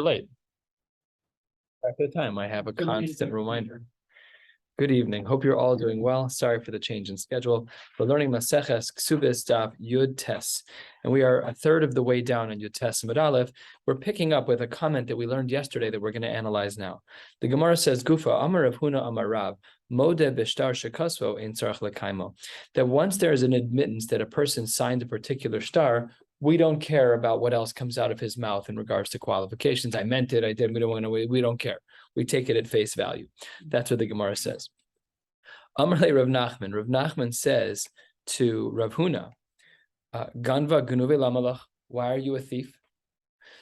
late. After the time, I have a constant reminder. Good evening. Hope you're all doing well. Sorry for the change in schedule. We're learning Maseches, Kesubos, Daf Yud Tes, and we are a third of the way down on Yud Tes and Aleph. We're picking up with a comment that we learned yesterday that we're going to analyze now. The Gemara says, "Gufa Amar Rav Huna Amar Rav Modeh b'shtar shekasvo ein tzarich lekaimo." That once there is an admittance that a person signed a particular star, we don't care about what else comes out of his mouth in regards to qualifications. I meant it, I did, we don't want to, we don't care. We take it at face value. That's what the Gemara says. Amarle Rav Nachman. Rav Nachman says to Rav Huna, Ganva Gunuve Lamalach, why are you a thief?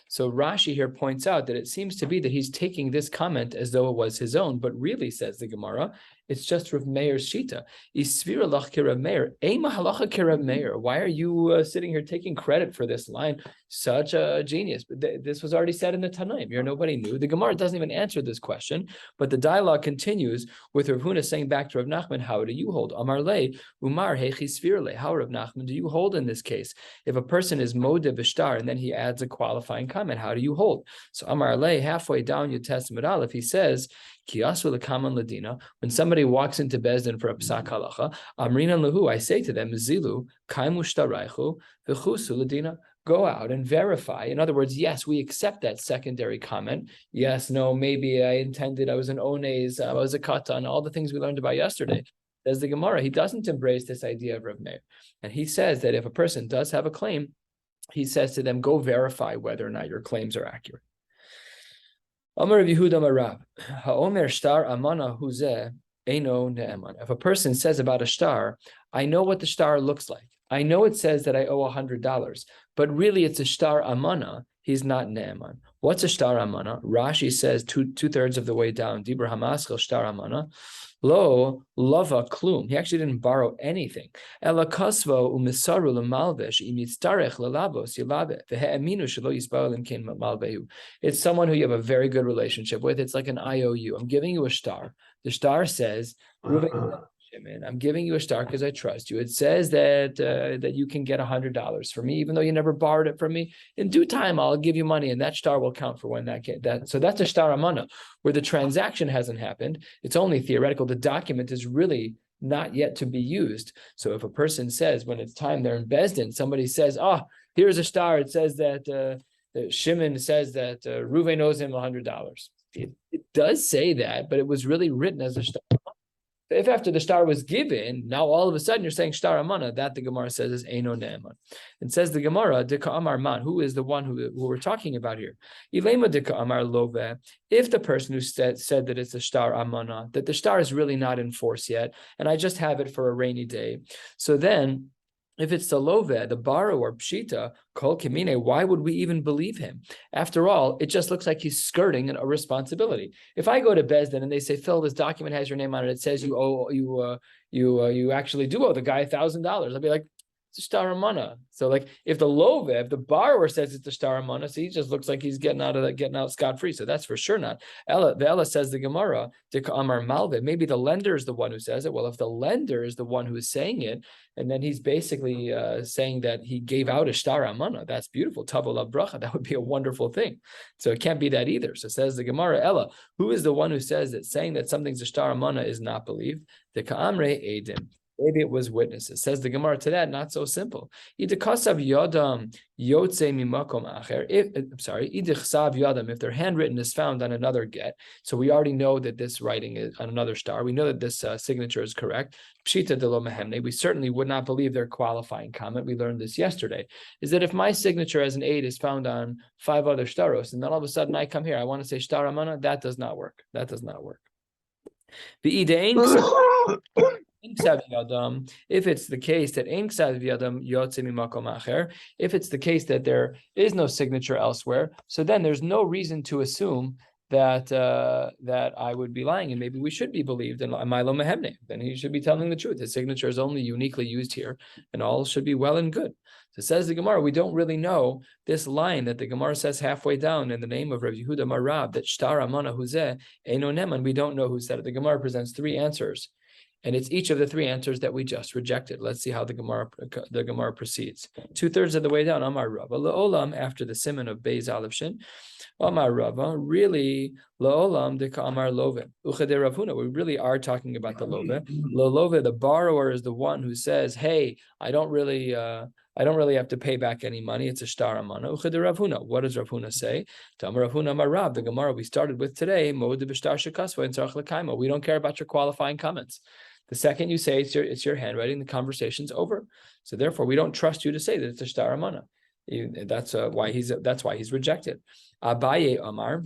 So Rashi here points out that it seems to be that he's taking this comment as though it was his own, but really, says the Gemara, it's just Rav Meir's shita. Isvira lach ki Rav Meir, ema halacha ki Rav Meir. Why are you sitting here taking credit for this line? Such a genius. But this was already said in the Tanaim. You're nobody new. The Gemara doesn't even answer this question, but the dialogue continues with Rav Huna saying back to Rav Nachman, how do you hold? Amar le, umar hechi svir le. How, Rav Nachman, do you hold in this case? If a person is modeh b'shtar and then he adds a qualifying comment, how do you hold? So Amar le, halfway down Yud Tes Amud Aleph, he says, when somebody walks into Bezdin for a psak halacha, amrinan lahu, I say to them, zilu kaimu shtaraychu v'chusu ladina. Go out and verify. In other words, yes, we accept that secondary comment. Yes, no, maybe I intended, I was an ones, I was a katan, all the things we learned about yesterday. There's the Gemara. He doesn't embrace this idea of Rav Meir. And he says that if a person does have a claim, he says to them, go verify whether or not your claims are accurate. Amar Rav Yehuda Amar Rav, Ha'omer shtar amana huzeh eino ne'eman. If a person says about a shtar, I know what the shtar looks like. I know it says that I owe $100, but really it's a shtar amana. He's not ne'eman. What's a shtar amana? Rashi says two-thirds of the way down, Dibra hamaschel shtar amana. Lo lava klum. He actually didn't borrow anything. Ela kasvo umisaru lemalvesh imitzarech lelabos yilabe vehe'eminu shelo yisbaru limkein malvehu. It's someone who you have a very good relationship with. It's like an IOU. I'm giving you a star. The star says, I'm giving you a star because I trust you. It says that you can get $100 for me, even though you never borrowed it from me. In due time, I'll give you money, and that star will count for when that. So that's a shtar amana, where the transaction hasn't happened. It's only theoretical. The document is really not yet to be used. So if a person says, when it's time they're in Bezdin, somebody says, here's a star. It says that Shimon says that Reuven owes him $100. It does say that, but it was really written as a star. If after the star was given, now all of a sudden you're saying shtar amana, that the Gemara says is eino ne'eman. And says the Gemara, dika amar man, who is the one who we're talking about here? Ilema dika amar love. If the person who said that it's a shtar amana, that the star is really not in force yet, and I just have it for a rainy day, so then if it's the love, the borrower, pshita, kol kimine, why would we even believe him? After all, it just looks like he's skirting a responsibility. If I go to Bezdin and they say, Phil, this document has your name on it, it says you actually do owe the guy $1,000. I'll be like, it's a shtar amana. So like if the borrower says it's a shtar amana, so he just looks like he's getting out scot-free. So that's for sure not. Ella says the Gemara, amar malve, maybe the lender is the one who says it. Well, if the lender is the one who is saying it, and then he's basically saying that he gave out a shtar amana, that's beautiful. Tavol bracha, that would be a wonderful thing. So it can't be that either. So says the Gemara, Ella, who is the one who says that saying that something's a shtar amana is not believed? The ka'amre edim. Maybe it was witnesses. Says the Gemara to that, not so simple. If their handwritten is found on another get, so we already know that this writing is on another star. We know that this signature is correct. Pshita de lo mehemne. We certainly would not believe their qualifying comment. We learned this yesterday. Is that if my signature as an 8 is found on 5 other shtaros, and then all of a sudden I come here, I want to say shtar amana, that does not work. That does not work. If it's the case that if it's the case that there is no signature elsewhere, so then there's no reason to assume that I would be lying, and maybe we should be believed. And Milo Mehemne, then he should be telling the truth. His signature is only uniquely used here, and all should be well and good. So says the Gemara, we don't really know this line that the Gemara says halfway down in the name of Rav Yehuda Marab, that shtar amana huzeh eino neman. We don't know who said it. The Gemara presents 3 answers. And it's each of the three answers that we just rejected. Let's see how the Gemara proceeds. 2/3 of the way down, Amar Rava, La'olam, after the simon of Beis Aleph Shin, Amar Rava, really, La'olam de Amar Love, Uchade Rav Huna, we really are talking about the Love. Love, the borrower is the one who says, hey, I don't really have to pay back any money. It's a shtar amana. Uchade Rav Huna. What does Rav Huna say? Tamar Rav Huna Amar Rav, the Gemara we started with today, Moed b'shtar shekasva and tzarich l'kaima. We don't care about your qualifying comments. The second you say it's your handwriting, the conversation's over. So therefore, we don't trust you to say that it's a shtar amana. That's why he's rejected. Abaye Amar.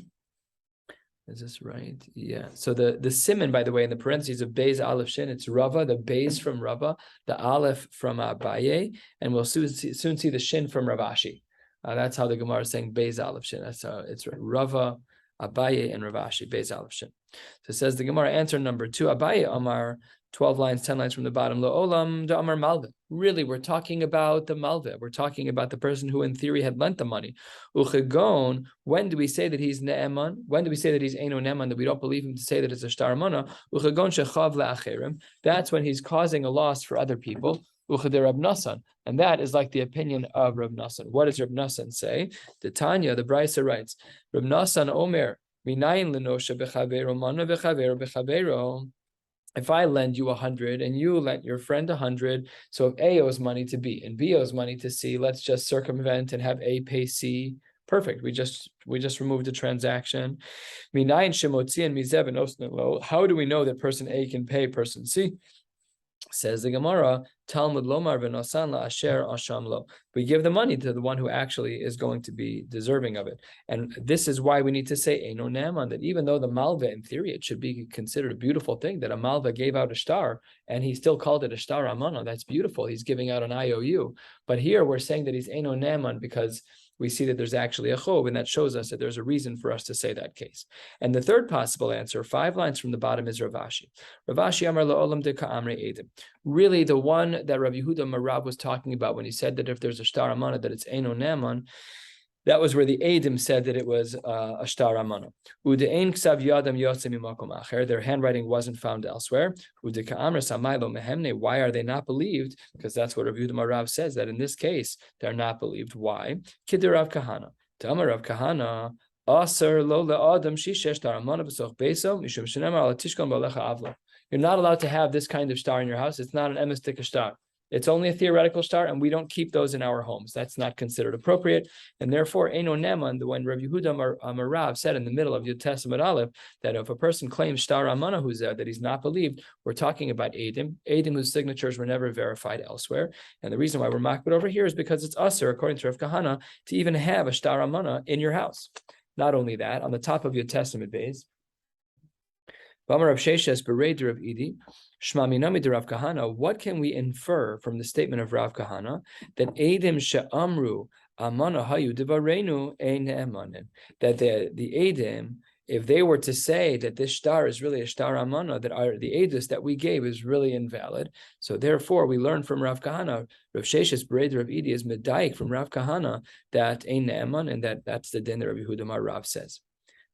Is this right? Yeah. So the simon, by the way, in the parentheses of Beis Aleph Shin, it's Rava, the Beis from Rava, the Aleph from Abaye, and we'll soon see the Shin from Ravashi. That's how the Gemara is saying Beis Aleph Shin. That's how it's Rava, Abaye, and Ravashi, Beis Aleph Shin. So it says the Gemara, answer number 2, Abaye Amar, 12 lines, 10 lines from the bottom, Lo'olam da Amar Malve. Really, we're talking about the Malve. We're talking about the person who in theory had lent the money. Uchegon, when do we say that he's Ne'eman? When do we say that he's Eino Ne'eman, that we don't believe him to say that it's a shtar amana? Uchegon shechav la'acherim. That's when he's causing a loss for other people. Ucheder Rab Nassan. And that is like the opinion of Rab Nassan. What does Rab Nassan say? The Tanya, the Brisa writes, Rab Nassan Omer, minayin lenosha b'chavero mana b'chavero. If I lend you 100 and you lent your friend 100, so if A owes money to B and B owes money to C, let's just circumvent and have A pay C. Perfect. We just removed the transaction. How do we know that person A can pay person C? Says the Gemara, Talmud Lomar v'nosan la'asher asham lo. We give the money to the one who actually is going to be deserving of it. And this is why we need to say Eino Ne'eman, that even though the Malva, in theory, it should be considered a beautiful thing that a Malva gave out a shtar and he still called it a shtar amana. That's beautiful. He's giving out an IOU. But here we're saying that he's Eino Ne'eman because we see that there's actually a chov, and that shows us that there's a reason for us to say that case. And the third possible answer, 5 lines from the bottom, is Ravashi. Ravashi Amar La'olam de Ka'amre Edim. Really, the one that Rabbi Yehuda Marab was talking about when he said that if there's a shtar amana, that it's Eino Ne'eman, that was where the Edim said that it was a shtar amana. Ude'ein ksav yadam yotzei mimakom acher. Their handwriting wasn't found elsewhere. Udeka'amr samaylo mehemne. Why are they not believed? Because that's what Rabbi Yehuda Marav says, that in this case they're not believed. Why? Kidder Rav Kahana. Tamar Rav Kahana. Aser lo le'adam shishesh shtar amana b'soch beso mishum shenemar al tishkon b'alecha avla. You're not allowed to have this kind of shtar in your house. It's not an emes shtar. It's only a theoretical shtar, and we don't keep those in our homes. That's not considered appropriate, and therefore, Eino Ne'eman, when Rabbi Yehuda Marav said in the middle of Yud Testament Aleph that if a person claims shtar amana who's there, that he's not believed, we're talking about Edim whose signatures were never verified elsewhere. And the reason why we're makbid over here is because it's usher, according to Rav Kahana, to even have a shtar amana in your house. Not only that, on the top of Yud Testament base, what can we infer from the statement of Rav Kahana that Edim she'amru amana hayu divarenu ein ne'emanim, that the Edim, if they were to say that this shtar is really a shtar amana, that the edus that we gave is really invalid, so therefore we learn from Rav Kahana, Rav Sheshes Bereder of Edi is medayik from Rav Kahana that ein ne'eman, and that's the din that Rabbi Yehuda Marav says.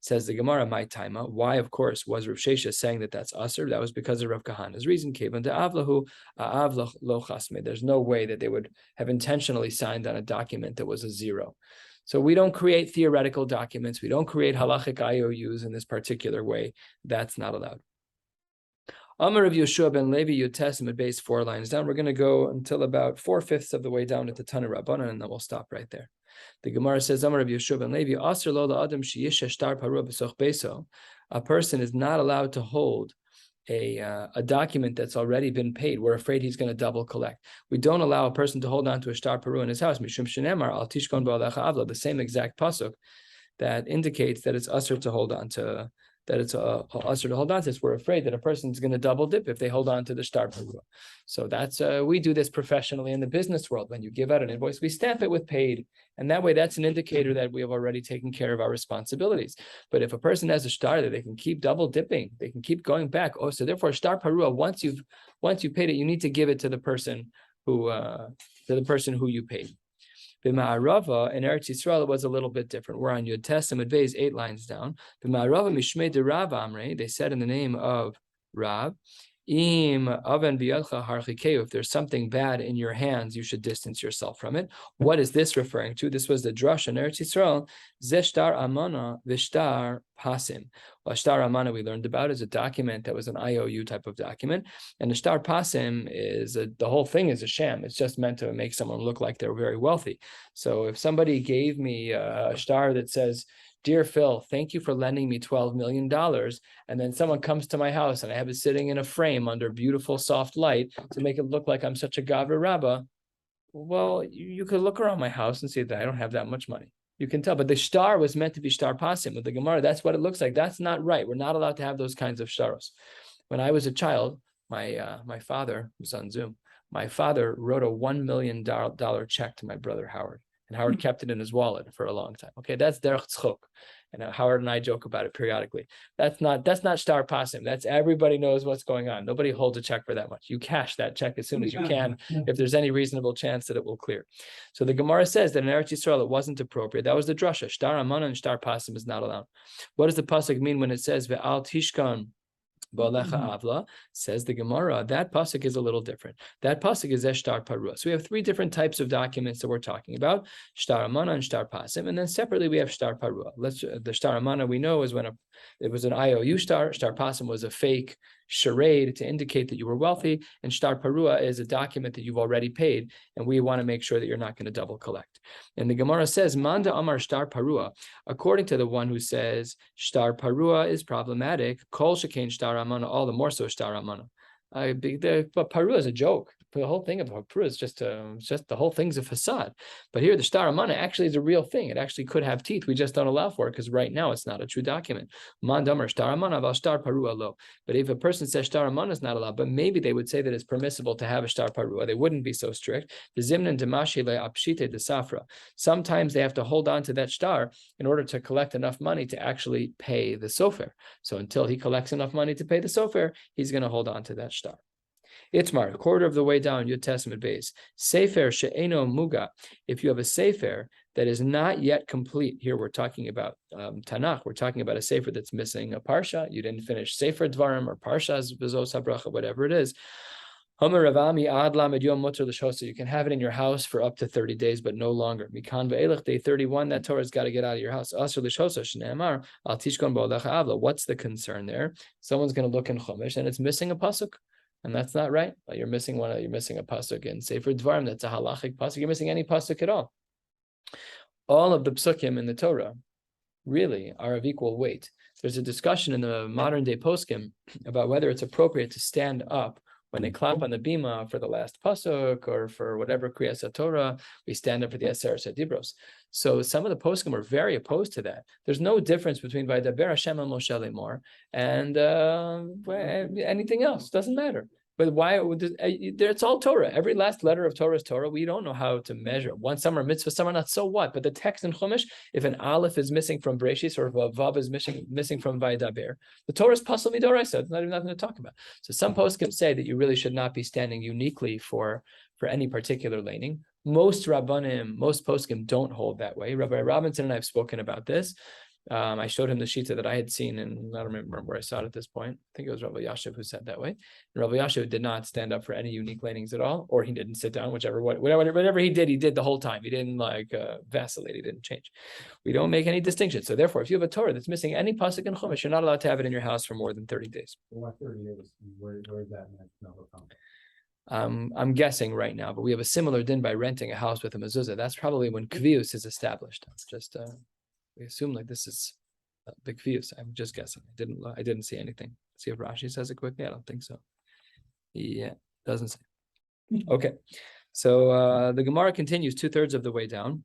Says the Gemara, my taima. Why, of course, was Rav Sheshes saying that that's usher? That was because of Rav Kahana's reason. Kevan de avlahu, avlach lo chasme. There's no way that they would have intentionally signed on a document that was a 0. So we don't create theoretical documents. We don't create halachic IOUs in this particular way. That's not allowed. Amar of Yeshua ben Levi, Yud Testament base 4 lines down. We're going to go until about 4/5 of the way down at the Tana Rabbanan, and then we'll stop right there. The Gemara says, Amar of Yeshua ben Levi, Asr lo la'adam she'yishesh shtar parua b'soch beso. A person is not allowed to hold a document that's already been paid. We're afraid he's going to double collect. We don't allow a person to hold on to a shtar parua in his house. Mishum shenemar al tishkon ba'alecha avla. The same exact pasuk that indicates that it's usher to hold on to. That it's usher to hold on to this. We're afraid that a person's going to double dip if they hold on to the shtar parua. So that's we do this professionally in the business world. When you give out an invoice, we stamp it with paid, and that way that's an indicator that we have already taken care of our responsibilities. But if a person has a shtar that they can keep double dipping, they can keep going back. Oh, so therefore shtar parua, once you've paid it, you need to give it to the person who you paid. B'ma'arava in Eretz Yisrael it was a little bit different. We're on Yud Testament Beis 8 lines down. B'ma'arava mishmei de Rav Amrei. They said in the name of Rav, If there's something bad in your hands, you should distance yourself from it. What is this referring to? This was the drush in Eretz Yisrael. Zeshtar amana v'shtar pasim. Well, shtar amana we learned about is a document that was an IOU type of document, and the shtar pasim is the whole thing is a sham. It's just meant to make someone look like they're very wealthy. So if somebody gave me a shtar that says, "Dear Phil, thank you for lending me $12 million. And then someone comes to my house and I have it sitting in a frame under beautiful soft light to make it look like I'm such a Gavra Rabbah. Well, you could look around my house and see that I don't have that much money. You can tell, but the shtar was meant to be shtar pasim. With the Gemara, that's what it looks like. That's not right. We're not allowed to have those kinds of shtaros. When I was a child, my father was on Zoom. My father wrote a $1 million check to my brother Howard. And Howard kept it in his wallet for a long time. Okay, that's derech tzchok. And Howard and I joke about it periodically. That's not shtar pasim. That's everybody knows what's going on. Nobody holds a check for that much. You cash that check as soon as you can, if there's any reasonable chance that it will clear. So the Gemara says that in Eretz Yisrael it wasn't appropriate. That was the drasha. Shtar amana and shtar pasim is not allowed. What does the pasuk mean when it says ve'al tishkan Ba'alecha avla, says the Gemara, that pasuk is a little different. That pasuk is shtar parua. So we have three different types of documents that we're talking about: shtar amana and shtar pasim, and then separately we have shtar parua. The shtar amana we know is when it was an IOU shtar. Shtar pasim was a fake charade to indicate that you were wealthy, and shtar parua is a document that you've already paid, and we want to make sure that you're not going to double collect. And the Gemara says, Manda Amar shtar parua, according to the one who says shtar parua is problematic, kol shekain shtar amana, all the more so shtar amana. But parua is a joke. The whole thing of parua is just the whole thing's a facade. But here, the shtar amana actually is a real thing. It actually could have teeth. We just don't allow for it because right now it's not a true document. Mandamar shtar amana val shtar parua lo. But if a person says shtar amana is not allowed, but maybe they would say that it's permissible to have a shtar parua, they wouldn't be so strict. The zimnan demashi le apshite de safra. Sometimes they have to hold on to that shtar in order to collect enough money to actually pay the sofer. So until he collects enough money to pay the sofer, he's going to hold on to that shtar. Itmar, a quarter of the way down, Yud Testament base. Sefer she'eno muga. If you have a sefer that is not yet complete, here we're talking about Tanakh. We're talking about a sefer that's missing a parsha. You didn't finish Sefer Dvarim or Parshas Bezos HaBracha, whatever it is. Homer Ravami Ad Lamed Yom Mutter L'Shosa. You can have it in your house for up to 30 days, but no longer. Mikan ve'elech, day 31, that Torah's got to get out of your house. Asher L'Shosa Shneimar Al Tishkon Ba'olecha Avla. What's the concern there? Someone's going to look in Chumash and it's missing a pasuk. And that's not right. You're missing you're missing a pasuk in Sefer Dvarim. That's a halachic pasuk. You're missing any pasuk at all. All of the psukim in the Torah really are of equal weight. There's a discussion in the modern day poskim about whether it's appropriate to stand up when they clap on the bima for the last pasuk or for whatever kriyas Torah. We stand up for the Eser Sedibros. So some of the poskim are very opposed to that. There's no difference between Vaydaber Hashem and Moshe Lemor and anything else. Doesn't matter. But why? It's all Torah. Every last letter of Torah is Torah. We don't know how to measure. Some are mitzvah, some are not. So what? But the text in Chumash, if an aleph is missing from Breshis or if a vav is missing from Vaydaber, the Torah is pasal midoraisa. It's not even nothing to talk about. So some poskim say that you really should not be standing uniquely for any particular laning. Most Rabbanim, most poskim don't hold that way. Rabbi Robinson and I have spoken about this. I showed him the shita that I had seen, and I don't remember where I saw it at this point. I think it was Rabbi Yashiv who said that way. And Rabbi Yashiv did not stand up for any unique lanings at all, or he didn't sit down, whatever he did the whole time. He didn't vacillate, he didn't change. We don't make any distinction. So therefore, if you have a Torah that's missing any pasuk in Chumash, you're not allowed to have it in your house for more than 30 days. What 30 days? Where is that number from? I'm guessing right now, but we have a similar din by renting a house with a mezuzah. That's probably when kvius is established. It's just we assume like this is a big kvius. I'm just guessing. I didn't see anything. See if Rashi says it quickly. I don't think so. Yeah, doesn't say. Okay, so the Gemara continues 2/3 of the way down.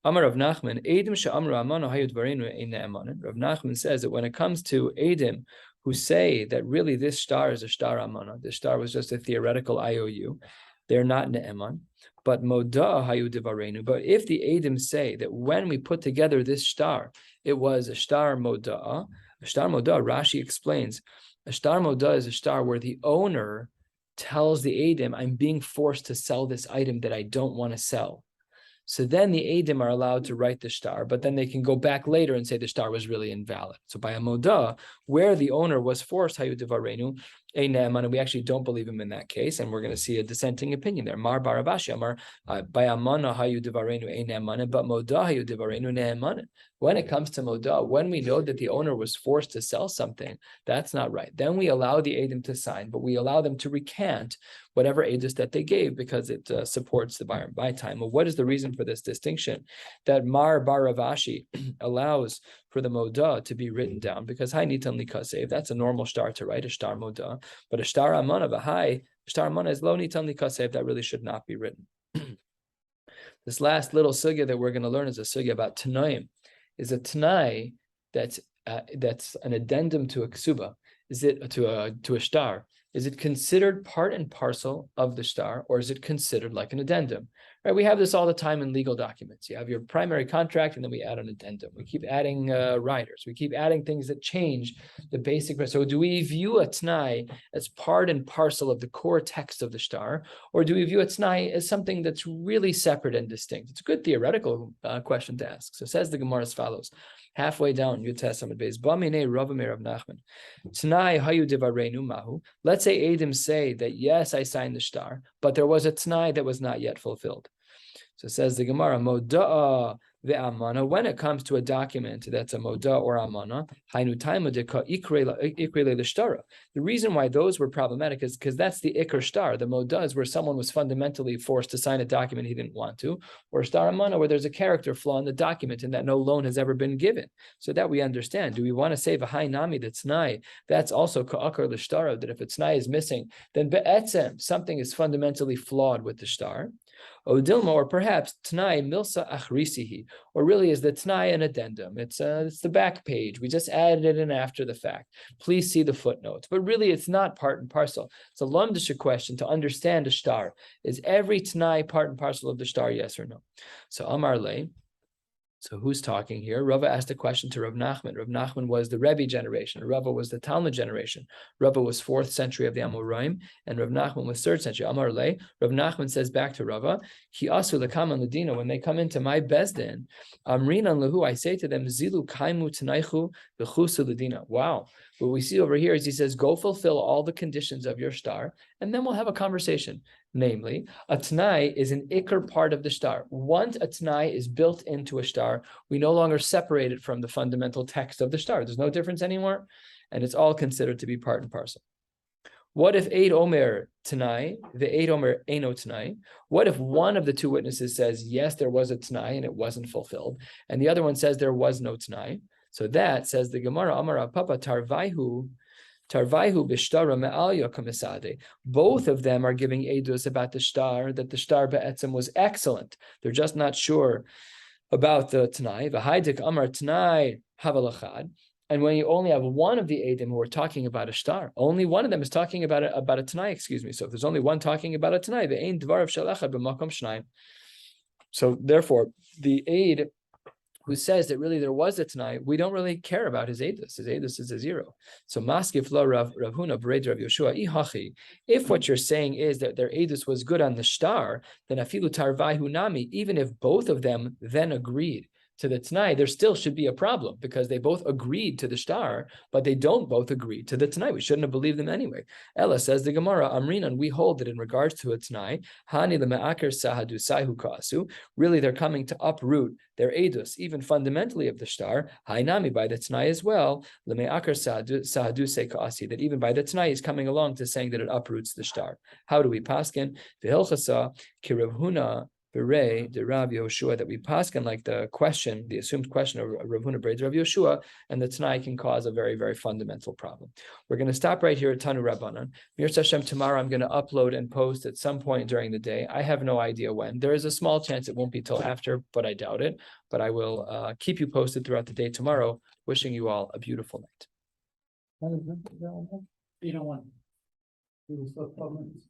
Amar Rav Nachman, Eidim she'amru amanu hayu dvarenu ein ne'emanin. Rav Nachman says that when it comes to Eidim who say that really this shtar is a shtar amana, this shtar was just a theoretical IOU, they're not ne'eman. But moda hayu divarenu. But if the Eidim say that when we put together this shtar, it was a shtar moda. A shtar moda, Rashi explains, a shtar moda is a shtar where the owner tells the Eidim, I'm being forced to sell this item that I don't want to sell. So then the Eidim are allowed to write the shtar, but then they can go back later and say the shtar was really invalid. So by a moda, where the owner was forced, hayu divarenu, a ne'eman, and we actually don't believe him in that case, and we're going to see a dissenting opinion there. Mar bar Avashi Amar by amana hayu divarenu a ne'eman, but moda hayu divarenu ne'eman. When it comes to moda, when we know that the owner was forced to sell something, that's not right. Then we allow the edim to sign, but we allow them to recant whatever edus that they gave because it supports the buyer and buy time. Well, what is the reason for this distinction? That Mar bar Avashi allows for the moda to be written down because hi nitan likasev, that's a normal star to write a star moda, but a star amana v'hai star amana is lo nitan likasev, that really should not be written. This last little sugya that we're going to learn is a sugya about tanoim. Is a tanai that's an addendum to a ksuba? Is it to a star? Is it considered part and parcel of the star, or is it considered like an addendum? Right? We have this all the time in legal documents. You have your primary contract, and then we add an addendum. We keep adding riders. We keep adding things that change the basic. So, do we view a tanai as part and parcel of the core text of the star, or do we view a tanai as something that's really separate and distinct? It's a good theoretical question to ask. So, says the Gemara as follows. Halfway down, Yud Testament base. Bamine Rav Nachman. Tanai hayu divarenu mahu. Let's say Adim say that yes, I signed the star, but there was a tanai that was not yet fulfilled. So it says the Gemara, moda'a ve'amana, when it comes to a document that's a moda or amana, hainu taima deka ikre l'shtara. The reason why those were problematic is because that's the ikr star. The moda is where someone was fundamentally forced to sign a document he didn't want to, or star amana where there's a character flaw in the document and that no loan has ever been given. So that we understand. Do we want to say v'hai nami that's nai? That's also ka'akar l'shtara, that if it's nai is missing, then be'etzem, something is fundamentally flawed with the star. Odilma, or perhaps Tanai Milsa Achrisihi, or really is the Tanai an addendum? It's the back page. We just added it in after the fact. Please see the footnotes. But really, it's not part and parcel. It's a lumdisha question to understand a star. Is every Tanai part and parcel of the star, yes or no? So Amar Le. So who's talking here? Rava asked a question to Rav Nachman. Rav Nachman was the Rebbe generation. Rava was the Talmud generation. Rava was 4th century of the Amoraim, and Rav Nachman was 3rd century. Amar Le, Rav Nachman says back to Rava, Ki asu lekaman ladina, when they come into my bezdin, amrinan lahu, I say to them, zilu kaimu tanaichu v'chusu ladina. Wow. What we see over here is he says, go fulfill all the conditions of your star, and then we'll have a conversation. Namely, a Tanai is an ikr part of the star. Once a Tanai is built into a star, we no longer separate it from the fundamental text of the star. There's no difference anymore, and it's all considered to be part and parcel. What if Eid Omer Tanai, the Eid Omer Eino Tanai? What if one of the two witnesses says, yes, there was a Tanai and it wasn't fulfilled, and the other one says there was no Tanai? So that, says the Gemara, Amar Papa Tarvaihu b'shtara me'al yakamisade. Both of them are giving edus about the star, that the star be'etzem was excellent. They're just not sure about the Tanai. V'haidik Amar Tanai havalachad. And when you only have one of the edim who are talking about a star, only one of them is talking about a Tanai, excuse me. So if there's only one talking about a Tanai, ve'ein dvarav shalachad b'makom shnayim. So therefore, the aid who says that really there was a Tanai, we don't really care about his edus. His edus is a 0. So maskif lo Rav Huna b'rei Rav Yoshua ihachi. If what you're saying is that their edus was good on the star, then afilu tarvaihu nami. Even if both of them then agreed to the Tanai, there still should be a problem because they both agreed to the star, but they don't both agree to the Tanai. We shouldn't have believed them anyway. Ella says the Gemara, Amrinan, we hold that in regards to a Tanai, Hani le'me'aker sahadu saihu ka'asu, really they're coming to uproot their edus, even fundamentally of the star, Hainami by the Tanai as well, le'me'aker sahadu se ka'asi, that even by the Tanai is coming along to saying that it uproots the star. How do we paskin? V'hilchasa ki Rav Huna B'rei de Rav Yoshua, that we paskin like the question, the assumed question of Rav Huna b'rei de Rav Yoshua, and the Tanai can cause a very, very fundamental problem. We're going to stop right here at Tanu Rabbanan. Mir Hashem, tomorrow I'm going to upload and post at some point during the day. I have no idea when. There is a small chance it won't be till after, but I doubt it. But I will keep you posted throughout the day tomorrow. Wishing you all a beautiful night. 801. It was 12 minutes.